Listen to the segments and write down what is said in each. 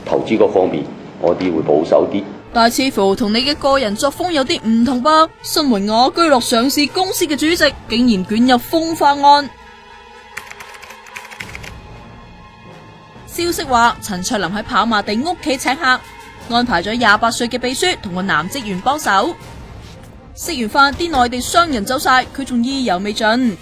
投資嗰方面，我哋會保守啲。但似乎同你嘅個人作風有啲唔同吧？身為雅居樂上市公司嘅主席，竟然捲入風化案。消息話，陳卓琳喺跑馬地屋企請客，安排咗28歲嘅秘書同個男職員幫手。食完飯，啲內地商人走晒，佢仲意猶未盡，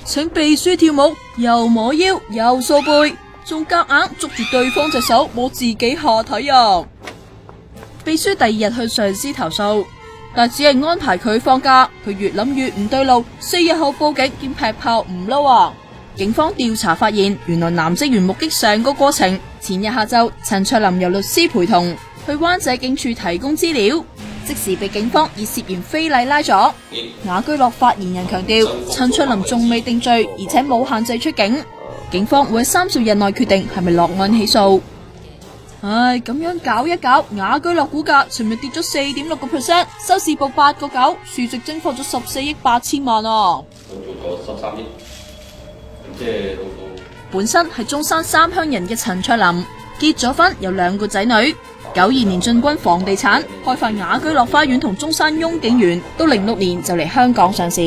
請秘書跳舞，又摸腰又掃背，仲夾硬捉住對方隻手摸自己下體啊！秘書第2日向上司投訴，但只係安排佢放假，佢越諗越唔對路，4日後報警兼劈炮唔嬲啊！警方調查發現，原來男職員目擊成個過程。前日下晝，陳卓琳由律師陪同去灣仔警署提供資料，即時被警方以涉嫌非禮拉咗。雅居樂發言人強調，陳卓琳仲未定罪，而且冇限制出境，警方會喺30日內決定係咪落案起訴。唉，咁樣搞一搞，雅居樂股價尋日跌咗4.6%，收市報8個9，市值蒸發咗14億8千萬啊！做咗13億。即係本身係中山三鄉人嘅陳卓琳，結咗婚，有2個仔女。92年進軍房地產，開發雅居樂花園同中山雍景園，到06年就嚟香港上市。